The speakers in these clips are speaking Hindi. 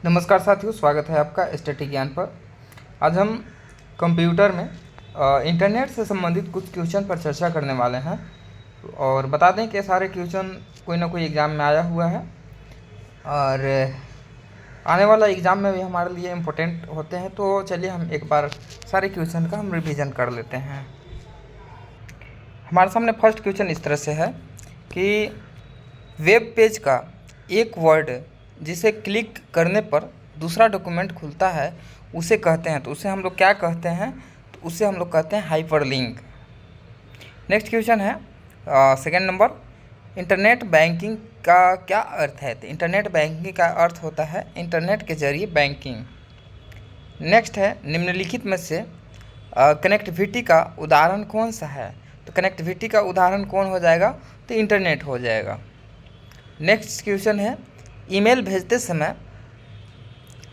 नमस्कार साथियों, स्वागत है आपका स्टैटिक ज्ञान पर। आज हम कंप्यूटर में इंटरनेट से संबंधित कुछ क्वेश्चन पर चर्चा करने वाले हैं और बता दें कि सारे क्वेश्चन कोई ना कोई एग्ज़ाम में आया हुआ है और आने वाला एग्ज़ाम में भी हमारे लिए इम्पोर्टेंट होते हैं। तो चलिए हम एक बार सारे क्वेश्चन का हम रिवीजन कर लेते हैं। हमारे सामने फर्स्ट क्वेश्चन इस तरह से है कि वेब पेज का एक वर्ड जिसे क्लिक करने पर दूसरा डॉक्यूमेंट खुलता है उसे कहते हैं, तो उसे हम लोग क्या कहते हैं? तो उसे हम लोग कहते हैं हाइपरलिंक। नेक्स्ट क्वेश्चन है सेकंड नंबर, इंटरनेट बैंकिंग का क्या अर्थ है? तो इंटरनेट बैंकिंग का अर्थ होता है इंटरनेट के जरिए बैंकिंग। नेक्स्ट है, निम्नलिखित में से कनेक्टिविटी का उदाहरण कौन सा है? तो कनेक्टिविटी का उदाहरण कौन हो जाएगा? तो इंटरनेट हो जाएगा। नेक्स्ट क्वेश्चन है, ईमेल भेजते समय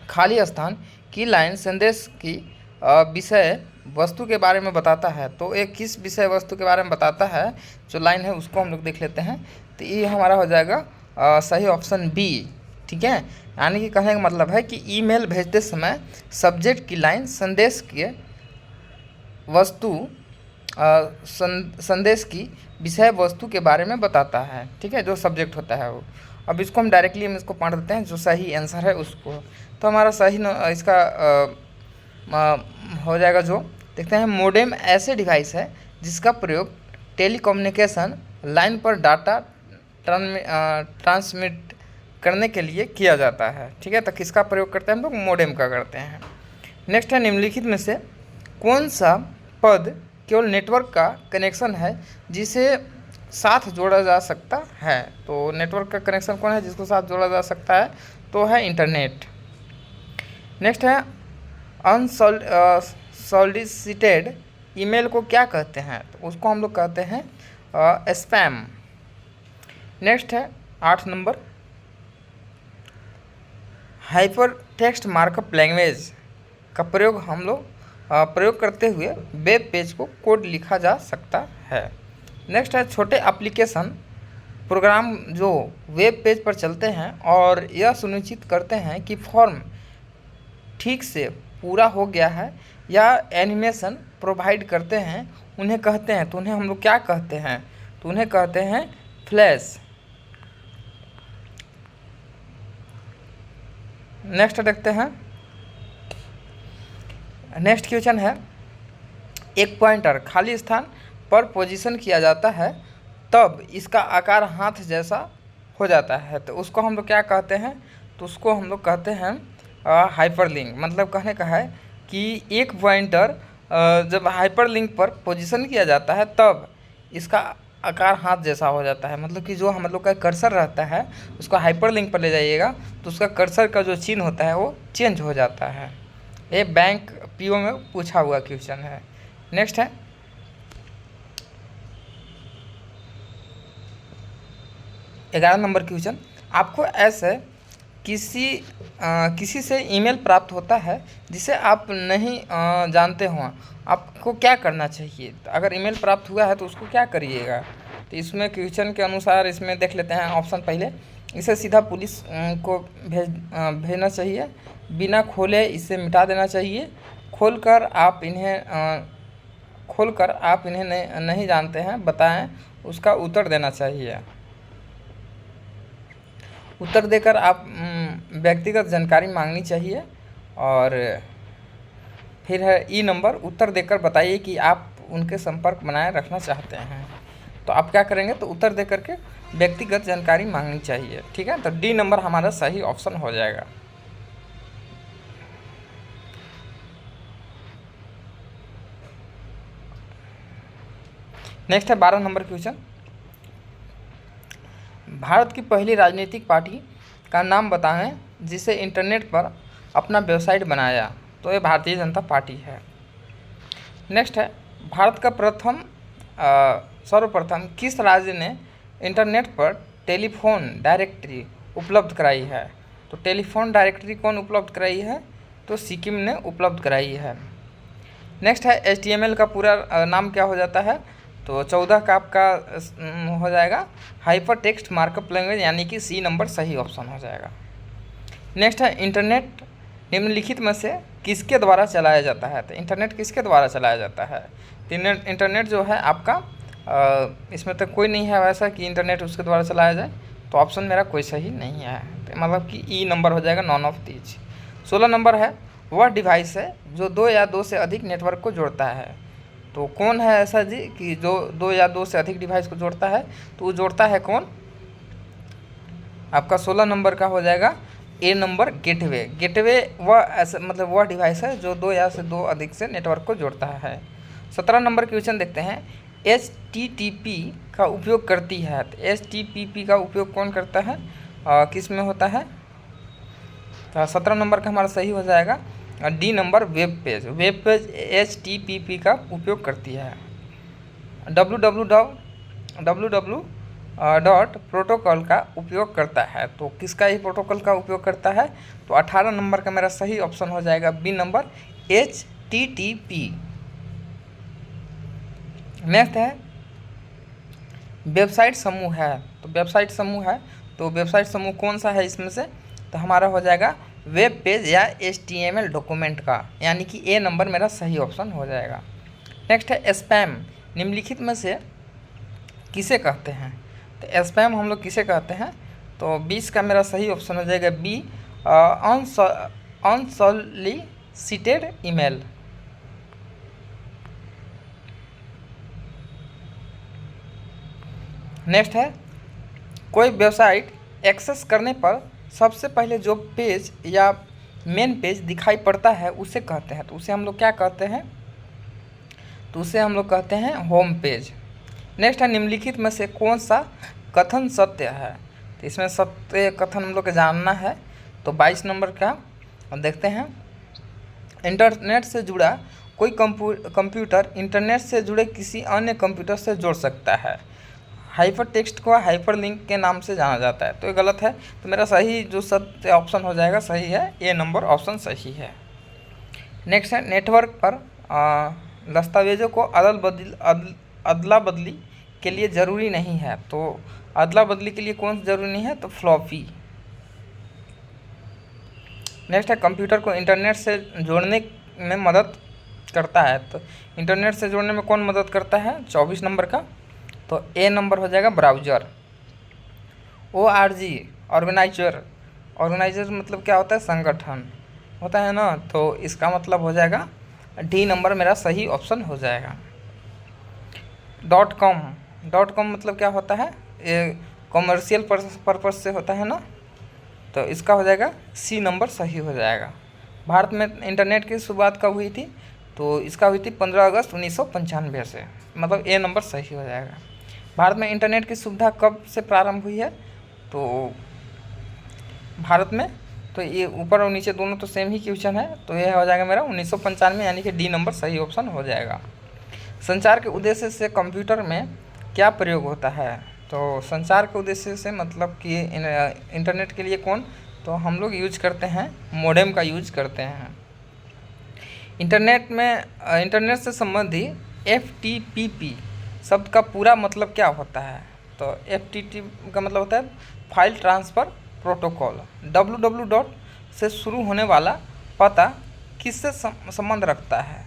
खाली स्थान की लाइन संदेश की विषय वस्तु के बारे में बताता है। तो ये किस विषय वस्तु के बारे में बताता है जो लाइन है उसको हम लोग देख लेते हैं। तो ये हमारा हो जाएगा सही ऑप्शन बी। ठीक है, यानी कि कहने का मतलब है कि ईमेल भेजते समय सब्जेक्ट की लाइन संदेश के वस्तु संदेश की विषय वस्तु के बारे में बताता है। ठीक है, जो सब्जेक्ट होता है वो। अब इसको हम डायरेक्टली इसको पढ़ देते हैं, जो सही आंसर है उसको। तो हमारा सही इसका हो जाएगा, जो देखते हैं, मोडेम ऐसे डिवाइस है जिसका प्रयोग टेलीकम्युनिकेशन लाइन पर डाटा ट्रांसमिट करने के लिए किया जाता है। ठीक है, तो किसका प्रयोग करते हैं हम लोग? मोडेम का करते हैं। नेक्स्ट है, निम्नलिखित में से कौन सा पद केवल नेटवर्क का कनेक्शन है जिसे साथ जोड़ा जा सकता है? तो नेटवर्क का कनेक्शन कौन है जिसको साथ जोड़ा जा सकता है? तो है इंटरनेट। नेक्स्ट है, अनसॉलिसिटेड ईमेल को क्या कहते हैं? तो उसको हम लोग कहते हैं स्पैम। नेक्स्ट है 8 number, hyper text markup language का प्रयोग हम लोग प्रयोग करते हुए वेब पेज को कोड लिखा जा सकता है। नेक्स्ट है, छोटे एप्लीकेशन प्रोग्राम जो वेब पेज पर चलते हैं और यह सुनिश्चित करते हैं कि फॉर्म ठीक से पूरा हो गया है या एनिमेशन प्रोवाइड करते हैं, उन्हें कहते हैं। तो उन्हें हम लोग क्या कहते हैं? तो उन्हें कहते हैं फ्लैश। नेक्स्ट देखते हैं, नेक्स्ट क्वेश्चन है, एक पॉइंटर खाली स्थान पर पोजीशन किया जाता है तब इसका आकार हाथ जैसा हो जाता है। तो उसको हम लोग क्या कहते हैं? तो उसको हम लोग कहते हैं हाइपरलिंक। मतलब कहने का है कि एक पॉइंटर जब हाइपरलिंक पर पोजीशन किया जाता है तब इसका आकार हाथ जैसा हो जाता है। मतलब कि जो हम लोग का कर्सर रहता है उसको हाइपरलिंक पर ले जाइएगा तो उसका कर्सर का जो चिन्ह होता है वो चेंज हो जाता है। ये बैंक पीओ में पूछा हुआ क्वेश्चन है। नेक्स्ट है, 11 नंबर क्वेश्चन, आपको ऐसे किसी से ईमेल प्राप्त होता है जिसे आप नहीं जानते हो, आपको क्या करना चाहिए? तो अगर ईमेल प्राप्त हुआ है तो उसको क्या करिएगा? तो इसमें क्वेश्चन के अनुसार इसमें देख लेते हैं ऑप्शन पहले, इसे सीधा पुलिस को भेजना चाहिए, बिना खोले इसे मिटा देना चाहिए, खोलकर आप इन्हें नहीं जानते हैं बताएं, उसका उत्तर देना चाहिए। उत्तर देकर आप व्यक्तिगत जानकारी मांगनी चाहिए। और फिर है ई नंबर, उत्तर देकर बताइए कि आप उनके संपर्क बनाए रखना चाहते हैं। तो आप क्या करेंगे? तो उत्तर देकर के व्यक्तिगत जानकारी मांगनी चाहिए। ठीक है, तो डी नंबर हमारा सही ऑप्शन हो जाएगा। नेक्स्ट है 12 नंबर क्वेश्चन, भारत की पहली राजनीतिक पार्टी का नाम बताएं जिसे इंटरनेट पर अपना वेबसाइट बनाया। तो ये भारतीय जनता पार्टी है। नेक्स्ट है, भारत का सर्वप्रथम किस राज्य ने इंटरनेट पर टेलीफोन डायरेक्टरी उपलब्ध कराई है? तो टेलीफोन डायरेक्टरी कौन उपलब्ध कराई है? तो सिक्किम ने उपलब्ध कराई है। नेक्स्ट है, HTML का पूरा नाम क्या हो जाता है? तो 14 का आपका हो जाएगा हाइपर टेक्स्ट मार्कअप लैंग्वेज, यानी कि सी नंबर सही ऑप्शन हो जाएगा। नेक्स्ट है इंटरनेट निम्नलिखित में से किसके द्वारा चलाया जाता है। तो इंटरनेट किसके द्वारा चलाया जाता है। तो इंटरनेट जो है आपका इसमें तो कोई नहीं है वैसा कि इंटरनेट उसके द्वारा चलाया जाए, तो ऑप्शन मेरा कोई सही नहीं है, तो मतलब कि ई नंबर हो जाएगा, नॉन ऑफ दीज। 16 नंबर है वह डिवाइस है जो 2 या 2 से अधिक नेटवर्क को जोड़ता है। तो कौन है ऐसा जी कि जो 2 या 2 से अधिक डिवाइस को जोड़ता है, तो वो जोड़ता है कौन, आपका 16 नंबर का हो जाएगा ए नंबर, गेटवे। गेटवे वह ऐसा मतलब वह डिवाइस है जो 2 या से 2 अधिक से नेटवर्क को जोड़ता है। 17 नंबर क्वेश्चन देखते हैं, HTTP का उपयोग करती है। तो HTTP का उपयोग कौन करता है, किस में होता है। तो 17 नंबर का हमारा सही हो जाएगा D number, web page. Web page HTTP का उपयोग करती है। www डॉट प्रोटोकॉल का उपयोग करता है। तो किसका ही प्रोटोकॉल का उपयोग करता है, तो 18 नंबर का मेरा सही ऑप्शन हो जाएगा बी नंबर, HTTP। नेक्स्ट है वेबसाइट समूह है। तो वेबसाइट समूह है, तो वेबसाइट समूह कौन सा है इसमें से, तो हमारा हो जाएगा वेब पेज या HTML डॉक्यूमेंट का, यानी कि ए नंबर मेरा सही ऑप्शन हो जाएगा। नेक्स्ट है स्पैम, निम्नलिखित में से किसे कहते हैं। तो स्पैम हम लोग किसे कहते हैं, तो 20 का मेरा सही ऑप्शन हो जाएगा बी, अनसॉलिसिटेड ईमेल। नेक्स्ट है कोई वेबसाइट एक्सेस करने पर सबसे पहले जो पेज या मेन पेज दिखाई पड़ता है उसे कहते हैं। तो उसे हम लोग क्या कहते हैं, तो उसे हम लोग कहते हैं होम पेज। नेक्स्ट है निम्नलिखित में से कौन सा कथन सत्य है। तो इसमें सत्य कथन हम लोग को जानना है। तो 22 नंबर का देखते हैं, इंटरनेट से जुड़ा कोई कंप्यूटर इंटरनेट से जुड़े किसी अन्य कंप्यूटर से जोड़ सकता है। हाइपर टेक्स्ट को हाइपर लिंक के नाम से जाना जाता है, तो ये गलत है। तो मेरा सही जो सत्य ऑप्शन हो जाएगा सही है, ए नंबर ऑप्शन सही है। नेक्स्ट है नेटवर्क पर दस्तावेजों को अदला बदली के लिए ज़रूरी नहीं है। तो अदला बदली के लिए कौन सा ज़रूरी नहीं है, तो फ्लॉपी। नेक्स्ट है कंप्यूटर को इंटरनेट से जोड़ने में मदद करता है। तो इंटरनेट से जोड़ने में कौन मदद करता है, 24 नंबर का, तो ए नंबर हो जाएगा ब्राउज़र। ORG ऑर्गेनाइजर, ऑर्गेनाइजर मतलब क्या होता है, संगठन होता है ना, तो इसका मतलब हो जाएगा डी नंबर मेरा सही ऑप्शन हो जाएगा। .com मतलब क्या होता है, ये कॉमर्शियल पर्पस से होता है ना, तो इसका हो जाएगा सी नंबर सही हो जाएगा। भारत में इंटरनेट की शुरुआत कब हुई थी, तो इसका हुई थी 15 अगस्त 1995 से, मतलब ए नंबर सही हो जाएगा। भारत में इंटरनेट की सुविधा कब से प्रारंभ हुई है, तो भारत में, तो ये ऊपर और नीचे दोनों तो सेम ही क्वेश्चन है, तो यह हो जाएगा मेरा 1995, यानी कि डी नंबर सही ऑप्शन हो जाएगा। संचार के उद्देश्य से कंप्यूटर में क्या प्रयोग होता है, तो संचार के उद्देश्य से मतलब कि इंटरनेट के लिए कौन, तो हम लोग यूज करते हैं मोडेम का यूज करते हैं। इंटरनेट में इंटरनेट से संबंधी FTP शब्द का पूरा मतलब क्या होता है, तो FTP का मतलब होता है फाइल ट्रांसफ़र प्रोटोकॉल। www से शुरू होने वाला पता किससे संबंध रखता है,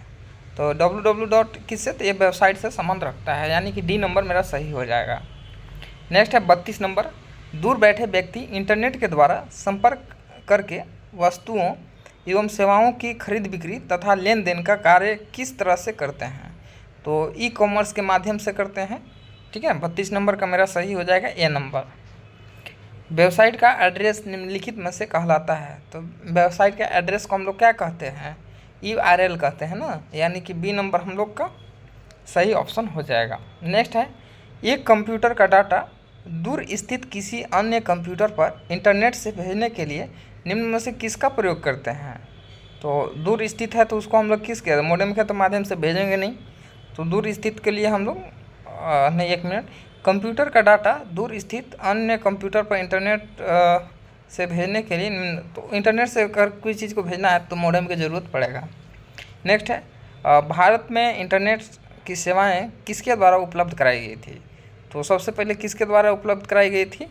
तो www किससे, तो ये वेबसाइट से संबंध रखता है, यानी कि डी नंबर मेरा सही हो जाएगा। नेक्स्ट है 32 नंबर, दूर बैठे व्यक्ति इंटरनेट के द्वारा संपर्क करके वस्तुओं एवं सेवाओं की खरीद बिक्री तथा लेन देन का कार्य किस तरह से करते हैं, तो ई-कॉमर्स के माध्यम से करते हैं। ठीक है, 32 नंबर का मेरा सही हो जाएगा ए नंबर। वेबसाइट का एड्रेस निम्नलिखित में से कहलाता है, तो वेबसाइट का एड्रेस को हम लोग क्या कहते हैं, URL कहते हैं ना, यानी कि बी नंबर हम लोग का सही ऑप्शन हो जाएगा। नेक्स्ट है एक कंप्यूटर का डाटा दूर स्थित किसी अन्य कंप्यूटर पर इंटरनेट से भेजने के लिए निम्न में से किसका प्रयोग करते हैं, तो दूर स्थित है तो उसको हम लोग किस के मोडेम के तो माध्यम से भेजेंगे नहीं, तो दूर स्थित के लिए हम लोग नहीं, एक मिनट, कंप्यूटर का डाटा दूर स्थित अन्य कंप्यूटर पर इंटरनेट से भेजने के लिए, तो इंटरनेट से अगर कोई चीज़ को भेजना है तो मोडेम की ज़रूरत पड़ेगा। नेक्स्ट है भारत में इंटरनेट की सेवाएं किसके द्वारा उपलब्ध कराई गई थी, तो सबसे पहले किसके द्वारा उपलब्ध कराई गई थी,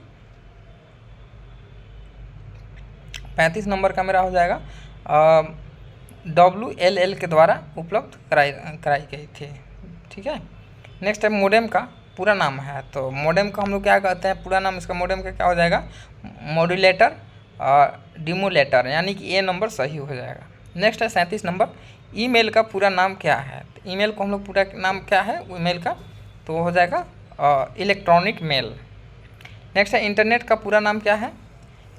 35 नंबर का मेरा हो जाएगा WLL के द्वारा उपलब्ध कराई गई थी। ठीक है। नेक्स्ट है मोडेम का पूरा नाम है। तो मोडेम का हम लोग क्या कहते हैं, पूरा नाम इसका मोडेम का क्या हो जाएगा, मॉड्यूलेटर डिमोलेटर, यानी कि ये नंबर सही हो जाएगा। नेक्स्ट है 37 नंबर, ईमेल का पूरा नाम क्या है। तो ईमेल को हम लोग पूरा नाम क्या है ईमेल का, तो हो जाएगा इलेक्ट्रॉनिक मेल। नेक्स्ट है इंटरनेट का पूरा नाम क्या है,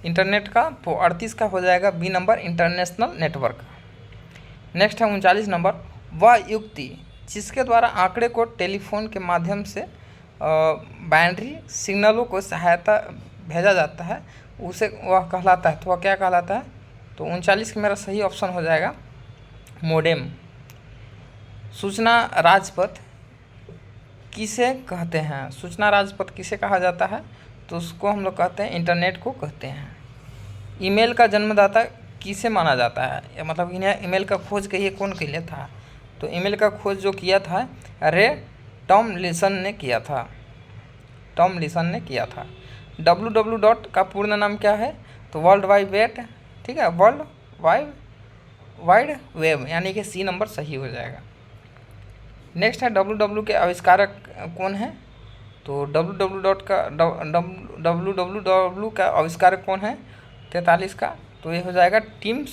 इंटरनेट का तो 38 का हो जाएगा B number, international network. Next है 39 नंबर, वह युक्ति जिसके द्वारा आंकड़े को टेलीफोन के माध्यम से बाइनरी सिग्नलों को सहायता भेजा जाता है उसे वह कहलाता है, तो वह क्या कहलाता है। तो 39 का मेरा सही ऑप्शन हो जाएगा मोडेम। सूचना राजपथ किसे कहते हैं, सूचना राजपथ किसे कहा जाता है, तो उसको हम लोग कहते हैं इंटरनेट को कहते हैं। ईमेल का जन्मदाता किसे माना जाता है, मतलब ईमेल का खोज कहिए कौन किया था, तो ईमेल का खोज जो किया था रे टॉमलिंसन ने किया था, टॉमलिंसन ने किया था। www का पूर्ण नाम क्या है, तो वर्ल्ड वाइड वेब, ठीक है, वर्ल्ड वाइड वेब, यानी कि सी नंबर सही हो जाएगा। नेक्स्ट है www के आविष्कारक कौन है, तो www का आविष्कारक कौन है 43 का, तो ये हो जाएगा टिम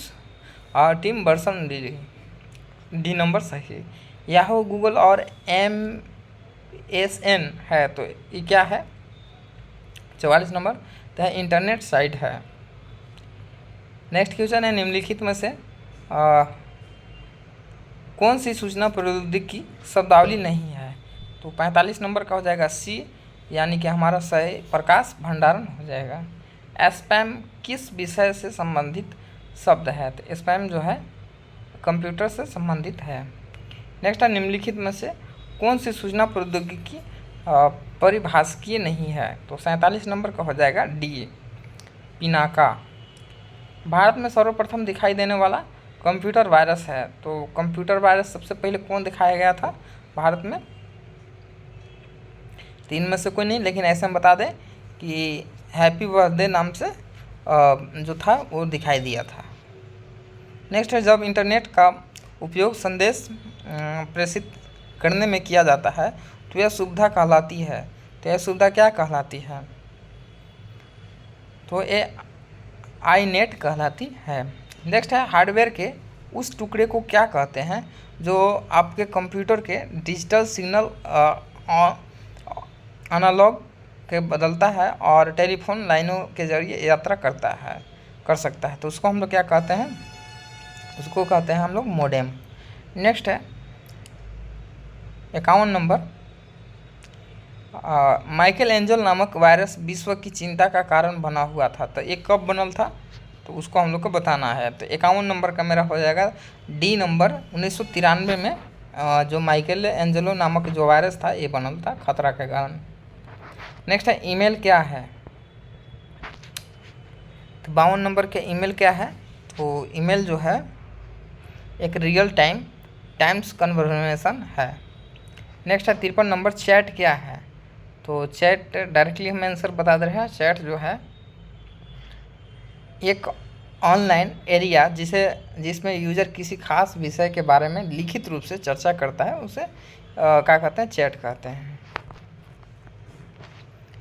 बर्सन डी नंबर सही। याहू, गूगल और MSN है, तो ये क्या है 44 नंबर, तो है इंटरनेट साइट है। नेक्स्ट क्वेश्चन है निम्नलिखित में से कौन सी सूचना प्रौद्योगिकी शब्दावली नहीं है, तो 45 नंबर का हो जाएगा सी, यानी कि हमारा सही प्रकाश भंडारण हो जाएगा। स्पैम किस विषय से संबंधित शब्द है, तो स्पैम जो है कंप्यूटर से संबंधित है। नेक्स्ट है निम्नलिखित में से कौन सी सूचना प्रौद्योगिकी परिभाषिकीय नहीं है, तो 47 नंबर का हो जाएगा डी, पिनाका। भारत में सर्वप्रथम दिखाई देने वाला कंप्यूटर वायरस है, तो कंप्यूटर वायरस सबसे पहले कौन दिखाया गया था भारत में, तीन में से कोई नहीं, लेकिन ऐसे हम बता दें कि हैप्पी बर्थडे नाम से जो था वो दिखाई दिया था। नेक्स्ट है जब इंटरनेट का उपयोग संदेश प्रेषित करने में किया जाता है तो यह सुविधा कहलाती है, तो यह सुविधा क्या कहलाती है, तो ये आईनेट कहलाती है। नेक्स्ट है हार्डवेयर के उस टुकड़े को क्या कहते हैं जो आपके कंप्यूटर के डिजिटल सिग्नल एनालॉग के बदलता है और टेलीफोन लाइनों के जरिए यात्रा कर सकता है, तो उसको हम लोग क्या कहते हैं, उसको कहते हैं हम लोग मोडेम। नेक्स्ट है 51 नंबर, माइकल एंजल नामक वायरस विश्व की चिंता का कारण बना हुआ था, तो ये कब बनल था, तो उसको हम लोग को बताना है। तो 51 नंबर का मेरा हो जाएगा डी नंबर, 1993 में जो माइकल एंजलो नामक जो वायरस था ये बनल था खतरा के कारण। नेक्स्ट है ईमेल क्या है, तो 52 नंबर के ईमेल क्या है, तो ईमेल जो है एक रियल टाइम्स कन्वर्सेशन है। नेक्स्ट है 53 नंबर, चैट क्या है, तो चैट डायरेक्टली हम आंसर बता दे रहे हैं। चैट जो है एक ऑनलाइन एरिया जिसमें यूज़र किसी खास विषय के बारे में लिखित रूप से चर्चा करता है, उसे क्या कहते हैं, चैट कहते हैं।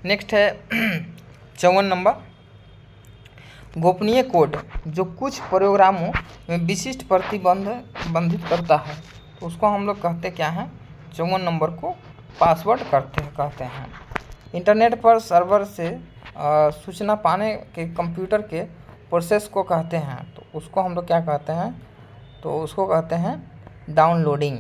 नेक्स्ट है 54 नंबर, गोपनीय कोड जो कुछ प्रोग्रामों में विशिष्ट प्रतिबंधित करता है, तो उसको हम लोग कहते क्या हैं, 54 नंबर को पासवर्ड कहते हैं। इंटरनेट पर सर्वर से सूचना पाने के कंप्यूटर के प्रोसेस को कहते हैं, तो उसको हम लोग क्या कहते हैं, तो उसको कहते हैं डाउनलोडिंग।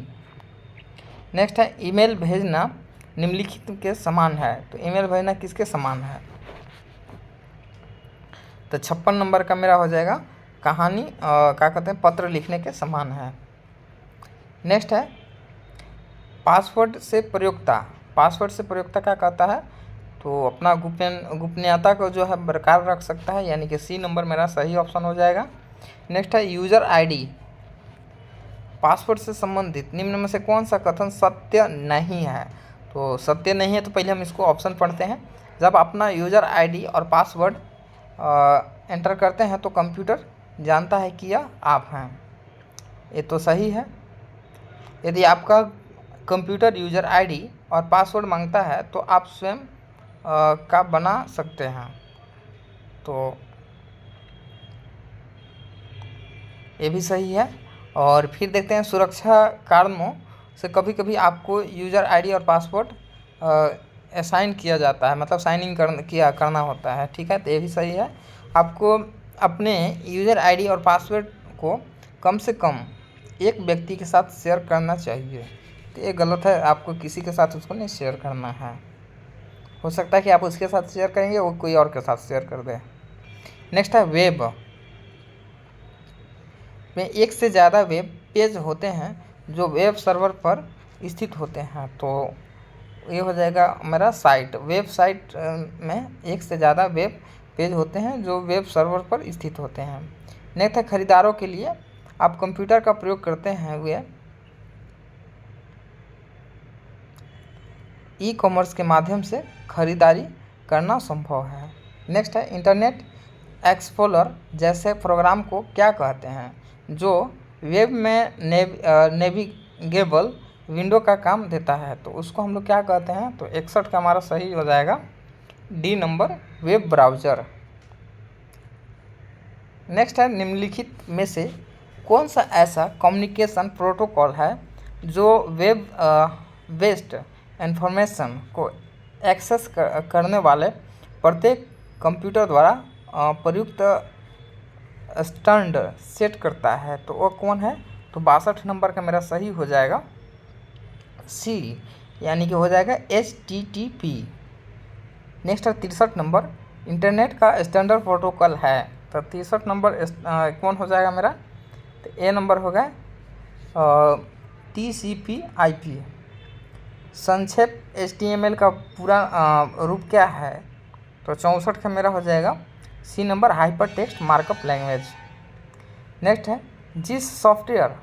नेक्स्ट है ईमेल भेजना निम्नलिखित के समान है, तो ईमेल भेजना किसके समान है, तो 56 नंबर का मेरा हो जाएगा कहानी क्या कहते हैं, पत्र लिखने के समान है। नेक्स्ट है पासवर्ड से प्रयोक्ता क्या कहता है, तो अपना गोपनीयता को जो है बरकरार रख सकता है, यानी कि सी नंबर मेरा सही ऑप्शन हो जाएगा। नेक्स्ट है यूज़र आईडी, पासवर्ड से संबंधित निम्न में से कौन सा कथन सत्य नहीं है, तो सत्य नहीं है, तो पहले हम इसको ऑप्शन पढ़ते हैं। जब अपना यूज़र आईडी और पासवर्ड एंटर करते हैं तो कंप्यूटर जानता है कि यह आप हैं। ये तो सही है। यदि आपका कंप्यूटर यूज़र आईडी और पासवर्ड मांगता है तो आप स्वयं का बना सकते हैं। तो ये भी सही है। और फिर देखते हैं सुरक्षा कारणों से कभी कभी आपको यूज़र आईडी और पासवर्ड असाइन किया जाता है, मतलब साइन इन करना होता है। ठीक है, तो ये भी सही है। आपको अपने यूज़र आईडी और पासवर्ड को कम से कम एक व्यक्ति के साथ शेयर करना चाहिए। तो ये गलत है, आपको किसी के साथ उसको नहीं शेयर करना है। हो सकता है कि आप उसके साथ शेयर करेंगे वो कोई और के साथ शेयर कर दे। नेक्स्ट है वेब में एक से ज़्यादा वेब पेज होते हैं जो वेब सर्वर पर स्थित होते हैं। तो ये हो जाएगा मेरा साइट। वेबसाइट में एक से ज़्यादा वेब पेज होते हैं जो वेब सर्वर पर स्थित होते हैं। नेक्स्ट है खरीदारों के लिए आप कंप्यूटर का प्रयोग करते हैं वे ई कॉमर्स के माध्यम से खरीदारी करना संभव है। नेक्स्ट है इंटरनेट एक्सप्लोरर जैसे प्रोग्राम को क्या कहते हैं जो वेब में नेविगेबल विंडो का काम देता है। तो उसको हम लोग क्या कहते हैं, तो 61 का हमारा सही हो जाएगा D number, web browser. Next है निम्नलिखित में से कौन सा ऐसा कम्युनिकेशन प्रोटोकॉल है जो वेब बेस्ड इंफॉर्मेशन को एक्सेस करने वाले प्रत्येक कंप्यूटर द्वारा प्रयुक्त स्टैंडर्ड सेट करता है। तो वो कौन है, तो 62 नंबर का मेरा सही हो जाएगा सी, यानी कि हो जाएगा HTTP। नेक्स्ट है 63 नंबर इंटरनेट का स्टैंडर्ड प्रोटोकॉल है। तो 63 नंबर कौन हो जाएगा मेरा, तो ए नंबर होगा TCP/IP। संक्षेप HTML का पूरा रूप क्या है, तो 64 का मेरा हो जाएगा C number, hyper text markup language. Next है जिस सॉफ्टवेयर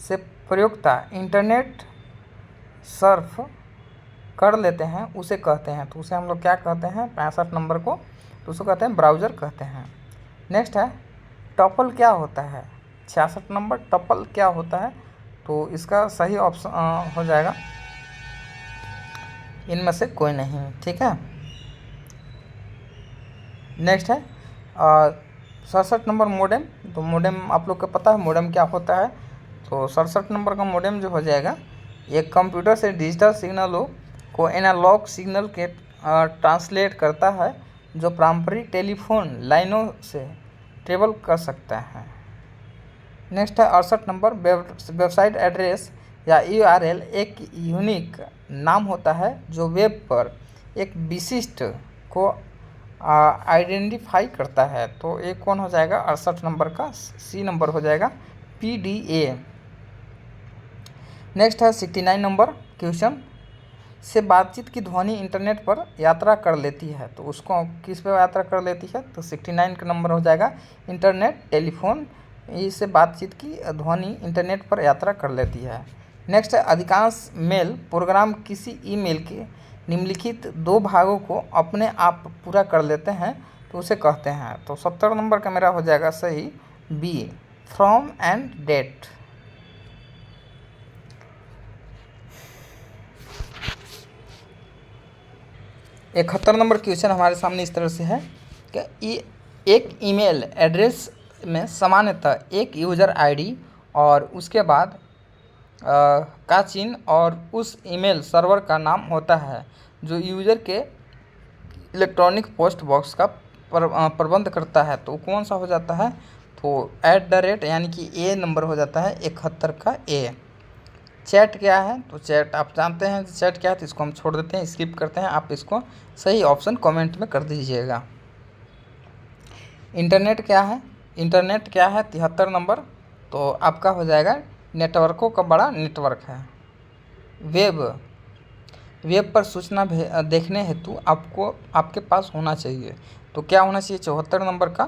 से प्रयोक्ता इंटरनेट सर्फ कर लेते हैं उसे कहते हैं, तो उसे हम लोग क्या कहते हैं 65 नंबर को, तो उसको कहते हैं ब्राउज़र कहते हैं। नेक्स्ट है टपल क्या होता है, 66 नंबर टपल क्या होता है, तो इसका सही ऑप्शन हो जाएगा इनमें से कोई नहीं। ठीक है। नेक्स्ट है 67 नंबर मोडेम। तो मोडेम आप लोग को पता है मोडेम क्या होता है, तो 67 नंबर का मोडेम जो हो जाएगा एक कंप्यूटर से डिजिटल सिग्नलों को एनालॉग सिग्नल के ट्रांसलेट करता है जो पारंपरिक टेलीफोन लाइनों से ट्रेवल कर सकता है। नेक्स्ट है 68 नंबर वेबसाइट एड्रेस या URL एक यूनिक नाम होता है जो वेब पर एक विशिष्ट को आइडेंटिफाई करता है। तो ये कौन हो जाएगा 68 नंबर का सी नंबर हो जाएगा PDA। नेक्स्ट है 69 नंबर क्वेश्चन से बातचीत की ध्वनि इंटरनेट पर यात्रा कर लेती है, तो उसको किस पे यात्रा कर लेती है, तो 69 का नंबर हो जाएगा इंटरनेट टेलीफोन, इससे बातचीत की ध्वनि इंटरनेट पर यात्रा कर लेती है। नेक्स्ट है अधिकांश मेल प्रोग्राम किसी ईमेल के निम्नलिखित 2 भागों को अपने आप पूरा कर लेते हैं, तो उसे कहते हैं। तो 70 नंबर का मेरा हो जाएगा सही B, from end date. 71 number question हमारे सामने इस तरह से है कि एक ईमेल एड्रेस में सामान्यतः एक यूज़र आईडी और उसके बाद का चिन्ह और उस ईमेल सर्वर का नाम होता है जो यूज़र के इलेक्ट्रॉनिक पोस्ट बॉक्स का प्रबंध करता है। तो कौन सा हो जाता है, तो @ यानी कि ए नंबर हो जाता है 71 का ए। चैट क्या है, तो चैट आप जानते हैं चैट क्या है, तो इसको हम छोड़ देते हैं, स्किप करते हैं। आप इसको सही ऑप्शन कमेंट में कर दीजिएगा। इंटरनेट क्या है, इंटरनेट क्या है 73 नंबर, तो आपका हो जाएगा नेटवर्कों का बड़ा नेटवर्क है। वेब पर सूचना देखने हेतु आपको आपके पास होना चाहिए, तो क्या होना चाहिए 74 नंबर का,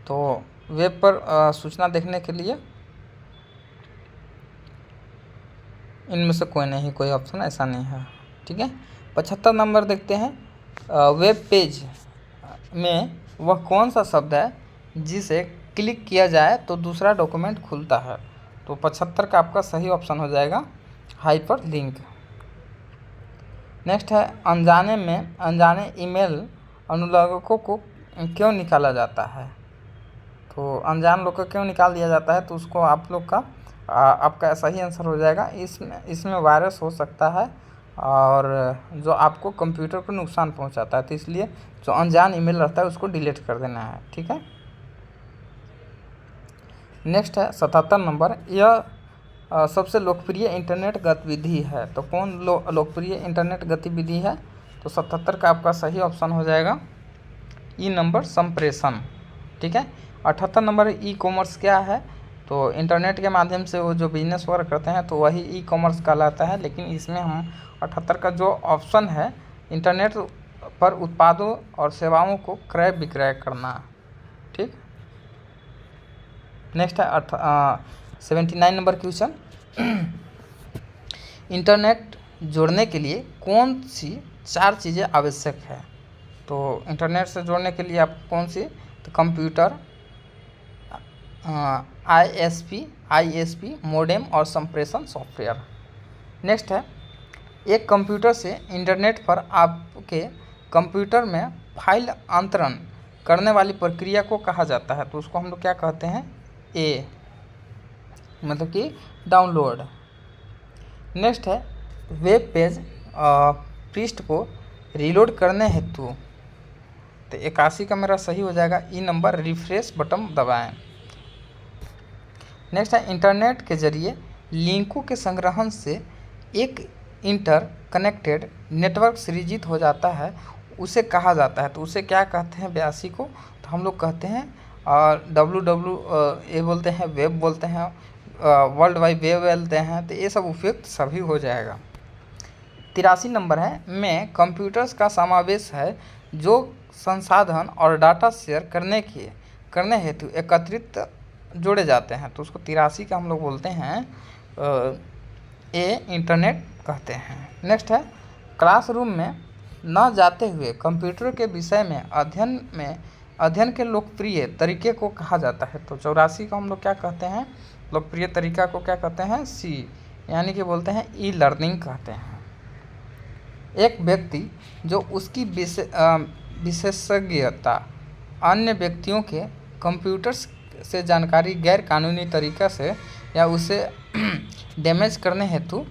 तो वेब पर सूचना देखने के लिए इनमें से कोई नहीं, कोई ऑप्शन ऐसा नहीं है। ठीक है। 75 नंबर देखते हैं वेब पेज में वह कौन सा शब्द है जिसे क्लिक किया जाए तो दूसरा डॉक्यूमेंट खुलता है? तो 75 का आपका सही ऑप्शन हो जाएगा हाइपर लिंक। नेक्स्ट है अनजाने ईमेल अनुलग्नकों को क्यों निकाला जाता है? तो अनजान लोग को क्यों निकाल दिया जाता है? तो उसको आप लोग का आपका सही आंसर हो जाएगा इसमें वायरस हो सकता है और जो आपको कंप्यूटर को नुकसान पहुंचाता है, तो इसलिए जो अनजान ईमेल रहता है उसको डिलीट कर देना है। ठीक है। नेक्स्ट है 77 नंबर, यह सबसे लोकप्रिय इंटरनेट गतिविधि है। तो कौन लोकप्रिय इंटरनेट गतिविधि है? तो 77 का आपका सही ऑप्शन हो जाएगा ई नंबर संप्रेषण। ठीक है। 78 नंबर ई कॉमर्स क्या है? तो इंटरनेट के माध्यम से वो जो बिजनेस वर्क करते हैं तो वही ई कॉमर्स कहलाता है, लेकिन इसमें हम 78 का जो ऑप्शन है इंटरनेट पर उत्पादों और सेवाओं को क्रय विक्रय करना। ठीक। नेक्स्ट है 79 नंबर क्वेश्चन, इंटरनेट जोड़ने के लिए कौन सी 4 चीज़ें आवश्यक है? तो इंटरनेट से जोड़ने के लिए आप कौन सी? तो कंप्यूटर, आईएसपी, मोडेम और संप्रेषण सॉफ्टवेयर। नेक्स्ट है एक कंप्यूटर से इंटरनेट पर आपके कंप्यूटर में फाइल अंतरण करने वाली प्रक्रिया को कहा जाता है? तो उसको हम लोग क्या कहते हैं? ए मतलब कि डाउनलोड। नेक्स्ट है वेब पेज पृष्ठ को रीलोड करने हेतु, तो 81 का मेरा सही हो जाएगा ई नंबर रिफ्रेश बटन दबाएं। नेक्स्ट है इंटरनेट के जरिए लिंकों के संग्रहण से एक इंटरकनेक्टेड नेटवर्क सृजित हो जाता है, उसे कहा जाता है? तो उसे क्या कहते हैं 82 को? तो हम लोग कहते हैं WWW बोलते हैं, वेब बोलते हैं, वर्ल्ड वाइड वेब बोलते हैं, तो ये सब उपयुक्त सभी हो जाएगा। 83 नंबर है में कंप्यूटर्स का समावेश है जो संसाधन और डाटा शेयर करने हेतु एकत्रित जोड़े जाते हैं। तो उसको 83 का हम लोग बोलते हैं इंटरनेट कहते हैं। नेक्स्ट है क्लासरूम में न जाते हुए कंप्यूटर के विषय में अध्ययन के लोकप्रिय तरीके को कहा जाता है? तो 84 को हम लोग क्या कहते हैं? लोकप्रिय तरीका को क्या कहते हैं? सी, यानी कि बोलते हैं ई लर्निंग कहते हैं। एक व्यक्ति जो उसकी विशेषज्ञता अन्य व्यक्तियों के कंप्यूटर से जानकारी गैर कानूनी तरीका से या उसे डैमेज करने हेतु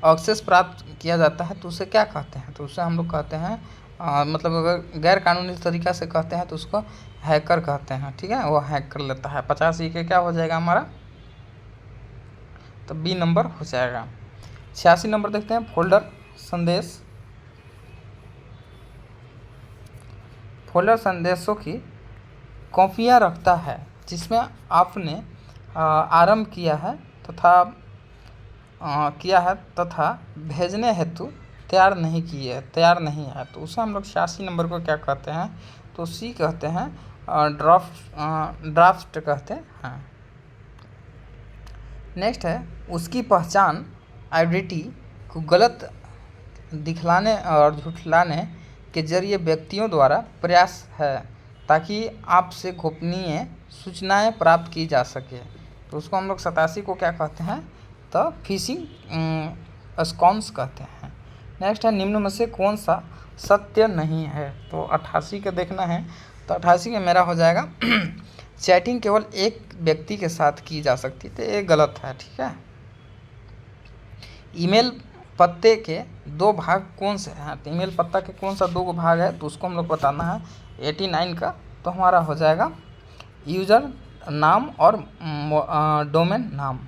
एक्सेस प्राप्त किया जाता है, तो उसे क्या कहते हैं? तो उसे हम लोग कहते हैं मतलब अगर गैर कानूनी तरीका से कहते हैं तो उसको हैकर कहते हैं। ठीक है, वो हैक कर लेता है। 85 के क्या हो जाएगा हमारा? तो बी नंबर हो जाएगा। 86 नंबर देखते हैं फोल्डर संदेशों की कॉपियाँ रखता है जिसमें आपने आरंभ किया है तथा भेजने हेतु तैयार नहीं है, तो उसे हम लोग 86 नंबर को क्या कहते हैं? तो सी कहते हैं ड्राफ्ट कहते हैं। नेक्स्ट है उसकी पहचान आइडेंटिटी को गलत दिखलाने और झुठलाने के जरिए व्यक्तियों द्वारा प्रयास है ताकि आपसे गोपनीय सूचनाएं प्राप्त की जा सके। तो उसको हम लोग 87 को क्या कहते हैं? तो फिशिंग स्कॉम्स कहते हैं। नेक्स्ट है निम्न में से कौन सा सत्य नहीं है? तो 88 का देखना है, तो 88 का मेरा हो जाएगा चैटिंग केवल एक व्यक्ति के साथ की जा सकती, तो ये गलत है। ठीक है। ईमेल पत्ते के 2 भाग कौन से हैं? तो ईमेल पत्ता के कौन सा 2 भाग है? तो उसको हम लोग बताना है 89 का, तो हमारा हो जाएगा यूज़र नाम और डोमेन नाम।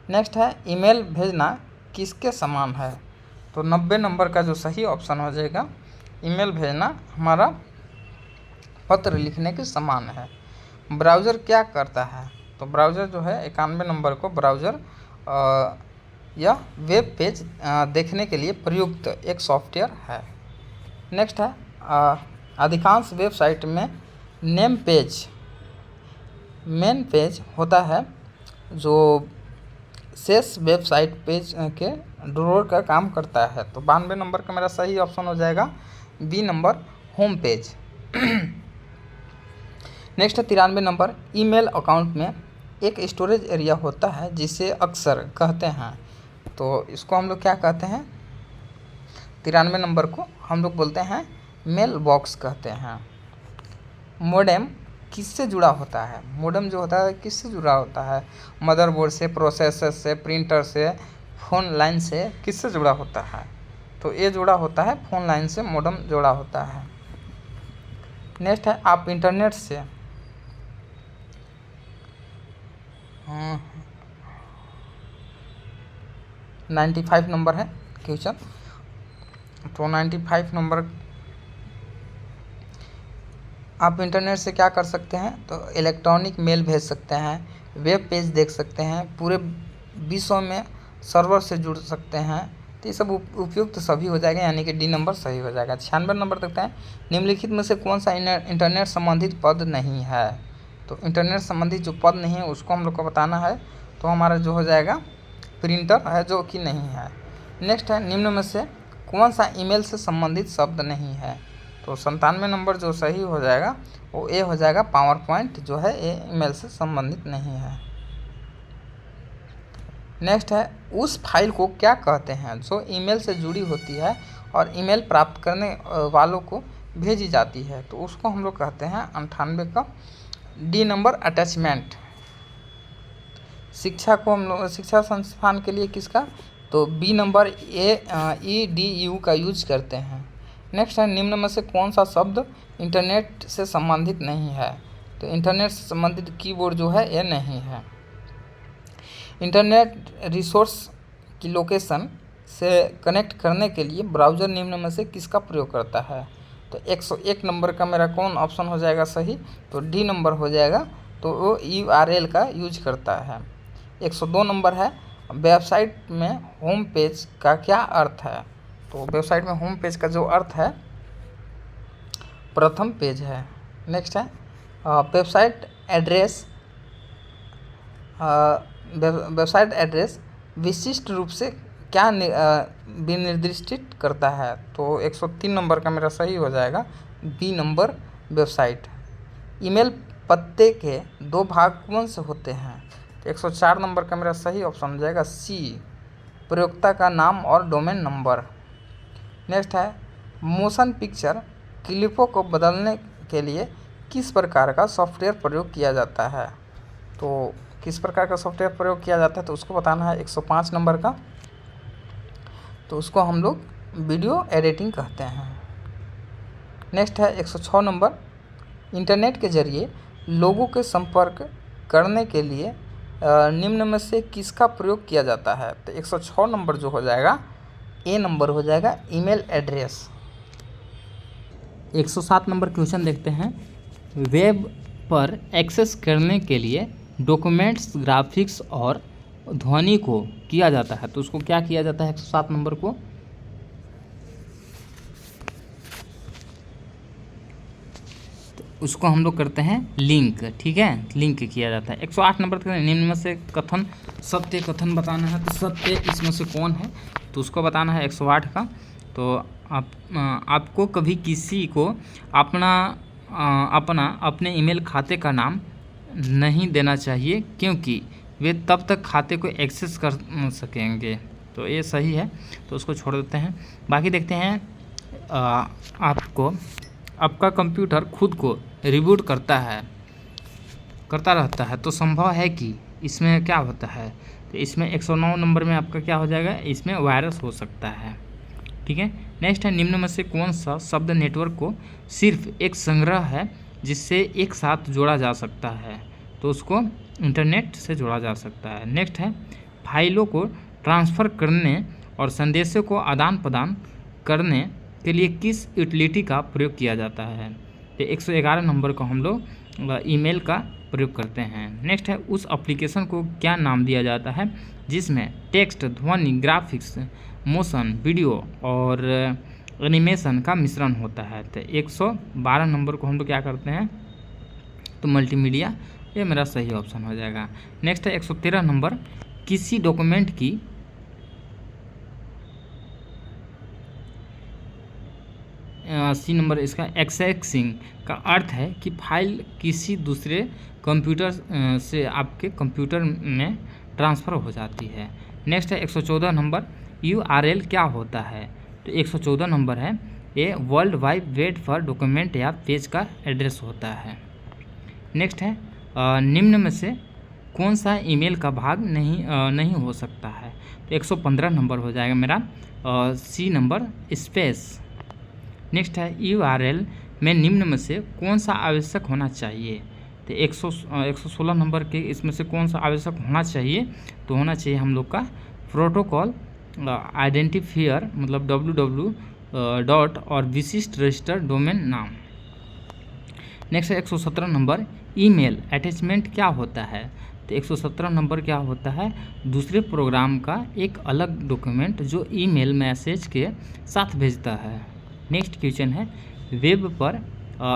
नेक्स्ट है ईमेल भेजना किसके समान है? तो 90 नंबर का जो सही ऑप्शन हो जाएगा ईमेल भेजना हमारा पत्र लिखने के समान है। ब्राउज़र क्या करता है? तो ब्राउज़र जो है 91 नंबर को ब्राउज़र यह वेब पेज देखने के लिए प्रयुक्त एक सॉफ्टवेयर है। नेक्स्ट है अधिकांश वेबसाइट में मेन पेज होता है जो शेष वेबसाइट पेज के ड्रॉअर का काम करता है। तो 92 नंबर का मेरा सही ऑप्शन हो जाएगा B number home page. Next है 93 नंबर, ईमेल अकाउंट में एक स्टोरेज एरिया होता है जिसे अक्सर कहते हैं, तो इसको हम लोग क्या कहते हैं? 93 नंबर को हम लोग बोलते हैं मेल बॉक्स कहते हैं। मोडेम किससे जुड़ा होता है? मोडेम जो होता है किससे जुड़ा होता है? मदरबोर्ड से, प्रोसेसर से, प्रिंटर से, फ़ोन लाइन से, किससे जुड़ा होता है? तो ये जुड़ा होता है फ़ोन लाइन से, मोडेम जुड़ा होता है। नेक्स्ट है आप इंटरनेट से 95 नंबर है क्वेश्चन। तो 95 नंबर, आप इंटरनेट से क्या कर सकते हैं? तो इलेक्ट्रॉनिक मेल भेज सकते हैं, वेब पेज देख सकते हैं, पूरे विश्व में सर्वर से जुड़ सकते हैं। तो ये सब उपयुक्त सभी हो जाएगा, यानी कि डी नंबर सही हो जाएगा। 96 नंबर देखते हैं, निम्नलिखित में से कौन सा इंटरनेट संबंधित पद नहीं है? तो इंटरनेट संबंधित जो पद नहीं है उसको हम लोग को बताना है। तो हमारा जो हो जाएगा प्रिंटर है, जो कि नहीं है। नेक्स्ट है निम्न में से कौन सा ईमेल से संबंधित शब्द नहीं है? तो 97 नंबर जो सही हो जाएगा वो ए हो जाएगा, पावर पॉइंट जो है ये ईमेल से संबंधित नहीं है। नेक्स्ट है उस फाइल को क्या कहते हैं जो ईमेल से जुड़ी होती है और ईमेल प्राप्त करने वालों को भेजी जाती है? तो उसको हम लोग कहते हैं 98 का डी नंबर अटैचमेंट। शिक्षा को हम लोग शिक्षा संस्थान के लिए किसका? तो बी नंबर EDU का यूज करते हैं। नेक्स्ट है निम्न में से कौन सा शब्द इंटरनेट से संबंधित नहीं है? तो इंटरनेट से संबंधित कीवर्ड जो है ये नहीं है। इंटरनेट रिसोर्स की लोकेशन से कनेक्ट करने के लिए ब्राउज़र निम्न में से किसका प्रयोग करता है? तो 101 नंबर का मेरा कौन ऑप्शन हो जाएगा सही? तो डी नंबर हो जाएगा, तो वो URL का यूज करता है। 102 नंबर है, वेबसाइट में होम पेज का क्या अर्थ है? तो वेबसाइट में होम पेज का जो अर्थ है प्रथम पेज है। नेक्स्ट है वेबसाइट एड्रेस विशिष्ट रूप से क्या विनिर्दिष्ट करता है? तो 103 नंबर का मेरा सही हो जाएगा, बी नंबर वेबसाइट। ईमेल पते के दो भाग कौन से होते हैं? तो 104 नंबर का मेरा सही ऑप्शन हो जाएगा सी, प्रयोक्ता का नाम और डोमेन नंबर। नेक्स्ट है मोशन पिक्चर क्लिपों को बदलने के लिए किस प्रकार का सॉफ्टवेयर प्रयोग किया जाता है? तो किस प्रकार का सॉफ्टवेयर प्रयोग किया जाता है तो उसको बताना है। 105 नंबर का, तो उसको हम लोग वीडियो एडिटिंग कहते हैं। नेक्स्ट है 106 नंबर, इंटरनेट के जरिए लोगों के संपर्क करने के लिए निम्न में से किसका प्रयोग किया जाता है? तो 106 नंबर जो हो जाएगा ए नंबर हो जाएगा, ईमेल एड्रेस। 107 नंबर क्वेश्चन देखते हैं, वेब पर एक्सेस करने के लिए डॉक्यूमेंट्स, ग्राफिक्स और ध्वनि को किया जाता है, तो उसको क्या किया जाता है? 107 नंबर को उसको हम लोग करते हैं लिंक, ठीक है, लिंक किया जाता है। 108 नंबर तक निम्न में से कथन, सत्य कथन बताना है, तो सत्य इसमें से कौन है? तो उसको बताना है 108 का। तो आपको कभी किसी को अपने ईमेल खाते का नाम नहीं देना चाहिए, क्योंकि वे तब तक खाते को एक्सेस कर सकेंगे। तो ये सही है, तो उसको छोड़ देते हैं। बाकी देखते हैं, आपका कंप्यूटर खुद को रिबूट करता रहता है, तो संभव है कि इसमें क्या होता है? तो इसमें 109 नंबर में आपका क्या हो जाएगा? इसमें वायरस हो सकता है, ठीक है। नेक्स्ट है निम्न में से कौन सा शब्द नेटवर्क को सिर्फ एक संग्रह है जिससे एक साथ जोड़ा जा सकता है? तो उसको इंटरनेट से जोड़ा जा सकता है। नेक्स्ट है फाइलों को ट्रांसफ़र करने और संदेशों को आदान प्रदान करने के लिए किस यूटिलिटी का प्रयोग किया जाता है? तो 111 नंबर को हम लोग ईमेल का प्रयोग करते हैं। नेक्स्ट है उस एप्लीकेशन को क्या नाम दिया जाता है जिसमें टेक्स्ट, ध्वनि, ग्राफिक्स, मोशन, वीडियो और एनिमेशन का मिश्रण होता है? तो 112 नंबर को हम लोग क्या करते हैं? तो मल्टीमीडिया, ये मेरा सही ऑप्शन हो जाएगा। नेक्स्ट है 113 नंबर, किसी डॉक्यूमेंट की सी नंबर इसका एक्सेसिंग का अर्थ है कि फाइल किसी दूसरे कंप्यूटर से आपके कंप्यूटर में ट्रांसफ़र हो जाती है। नेक्स्ट है 114 नंबर, URL क्या होता है? तो 114 नंबर है, ये वर्ल्ड वाइड वेब पर डॉक्यूमेंट या पेज का एड्रेस होता है। नेक्स्ट है निम्न में से कौन सा ईमेल का भाग नहीं हो सकता है? तो 115 नंबर हो जाएगा मेरा सी नंबर स्पेस। नेक्स्ट है URL में निम्न में से कौन सा आवश्यक होना चाहिए? तो 116 नंबर के इसमें से कौन सा आवश्यक होना चाहिए? तो होना चाहिए हम लोग का प्रोटोकॉल आइडेंटिफायर, मतलब www डॉट और विशिष्ट रजिस्टर डोमेन नाम। नेक्स्ट है 117 नंबर, ईमेल अटैचमेंट क्या होता है? तो 117 नंबर क्या होता है? दूसरे प्रोग्राम का एक अलग डॉक्यूमेंट जो ईमेल मैसेज के साथ भेजता है। नेक्स्ट क्वेश्चन है, वेब पर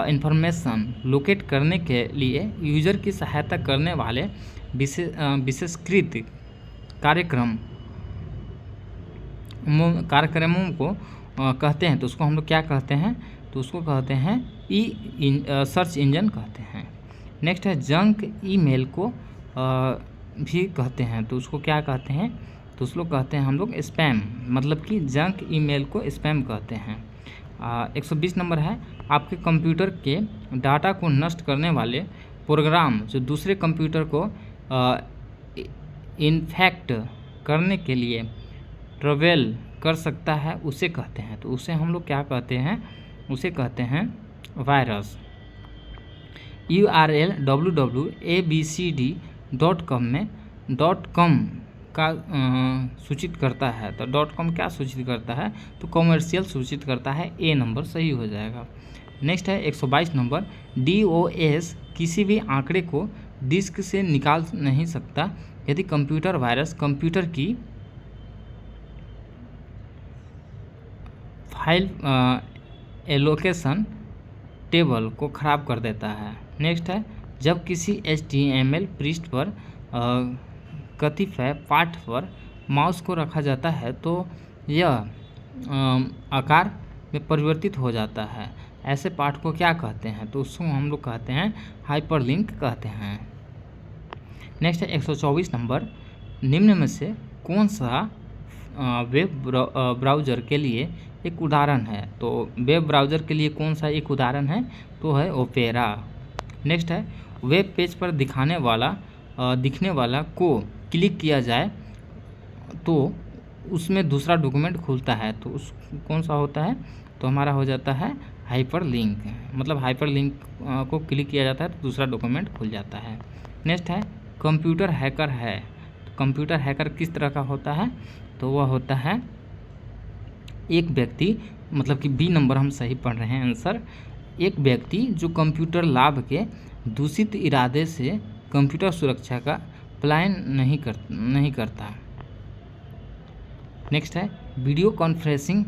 इंफॉर्मेशन लोकेट करने के लिए यूजर की सहायता करने वाले विशेषकृत कार्यक्रमों को कहते हैं, तो उसको हम लोग क्या कहते हैं? तो उसको कहते हैं सर्च इंजन कहते हैं। नेक्स्ट है जंक ईमेल को भी कहते हैं, तो उसको क्या कहते हैं? तो उसको कहते हैं हम लोग स्पैम, मतलब कि जंक ईमेल को स्पैम कहते हैं। 120 नंबर है, आपके कंप्यूटर के डाटा को नष्ट करने वाले प्रोग्राम जो दूसरे कंप्यूटर को इन्फेक्ट करने के लिए ट्रेवल कर सकता है उसे कहते हैं, तो उसे हम लोग क्या कहते हैं? उसे कहते हैं वायरस। URL www.abcd.com में .com का सूचित करता है, तो .com क्या सूचित करता है? तो कॉमर्शियल सूचित करता है। ए नंबर सही हो जाएगा। नेक्स्ट है 122 नंबर, DOS किसी भी आंकड़े को डिस्क से निकाल नहीं सकता यदि कंप्यूटर वायरस कंप्यूटर की फाइल एलोकेशन टेबल को ख़राब कर देता है। नेक्स्ट है जब किसी HTML पृष्ठ पर कतिपय पाठ पर माउस को रखा जाता है तो यह आकार में परिवर्तित हो जाता है, ऐसे पाठ को क्या कहते हैं? तो उसको हम लोग कहते हैं हाइपरलिंक कहते हैं। नेक्स्ट है 124 नंबर, निम्न में से कौन सा वेब ब्राउज़र के लिए एक उदाहरण है? तो वेब ब्राउज़र के लिए कौन सा एक उदाहरण है? तो है ओपेरा। नेक्स्ट है वेब पेज पर दिखने वाला को क्लिक किया जाए तो उसमें दूसरा डॉक्यूमेंट खुलता है, तो उस कौन सा होता है? तो हमारा हो जाता है हाइपरलिंक, मतलब हाइपरलिंक को क्लिक किया जाता है तो दूसरा डॉक्यूमेंट खुल जाता है। नेक्स्ट है कंप्यूटर हैकर है, तो कंप्यूटर हैकर किस तरह का होता है? तो वह होता है एक व्यक्ति, मतलब कि बी नंबर हम सही पढ़ रहे हैं आंसर, एक व्यक्ति जो कंप्यूटर लाभ के दूषित इरादे से कंप्यूटर सुरक्षा का प्लान नहीं करता। नेक्स्ट है वीडियो कॉन्फ्रेंसिंग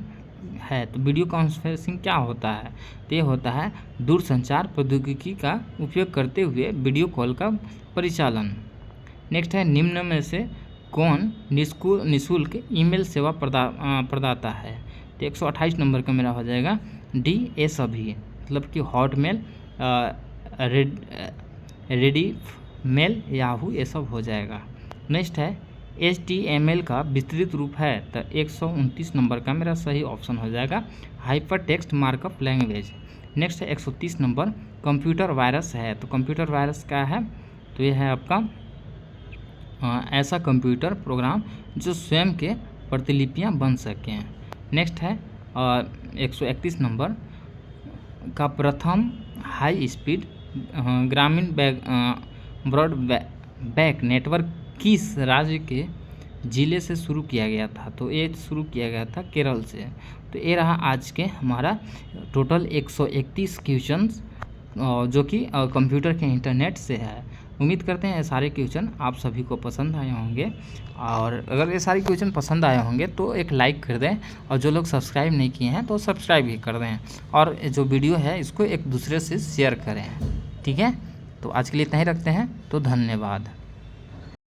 है, तो वीडियो कॉन्फ्रेंसिंग क्या होता है? तो ये होता है दूरसंचार प्रौद्योगिकी का उपयोग करते हुए वीडियो कॉल का परिचालन। नेक्स्ट है निम्न में से कौन निःशुल्क ईमेल सेवा प्रदाता है? तो 128 नंबर का मेरा हो जाएगा डी ए सभी, मतलब कि हॉटमेल, रेडिफ मेल, याहू, ये सब हो जाएगा। नेक्स्ट है HTML का विस्तृत रूप है, तो 129 नंबर का मेरा सही ऑप्शन हो जाएगा hyper text markup language. Next है 130 नंबर, कंप्यूटर वायरस है, तो कंप्यूटर वायरस क्या है? तो यह है आपका ऐसा कंप्यूटर प्रोग्राम जो स्वयं के प्रतिलिपियां बन सकें। नेक्स्ट है 131 नंबर का प्रथम हाई स्पीड ग्रामीण ब्रॉडबैंड नेटवर्क किस राज्य के ज़िले से शुरू किया गया था? तो ये शुरू किया गया था केरल से। तो ये रहा आज के हमारा टोटल 131 क्वेश्चंस जो कि कंप्यूटर के इंटरनेट से है। उम्मीद करते हैं ये सारे क्वेश्चन आप सभी को पसंद आए होंगे, और अगर ये सारे क्वेश्चन पसंद आए होंगे तो एक लाइक कर दें, और जो लोग सब्सक्राइब नहीं किए हैं तो सब्सक्राइब भी कर दें, और जो वीडियो है इसको एक दूसरे से शेयर करें। ठीक है, तो आज के लिए इतना ही रखते हैं, तो धन्यवाद।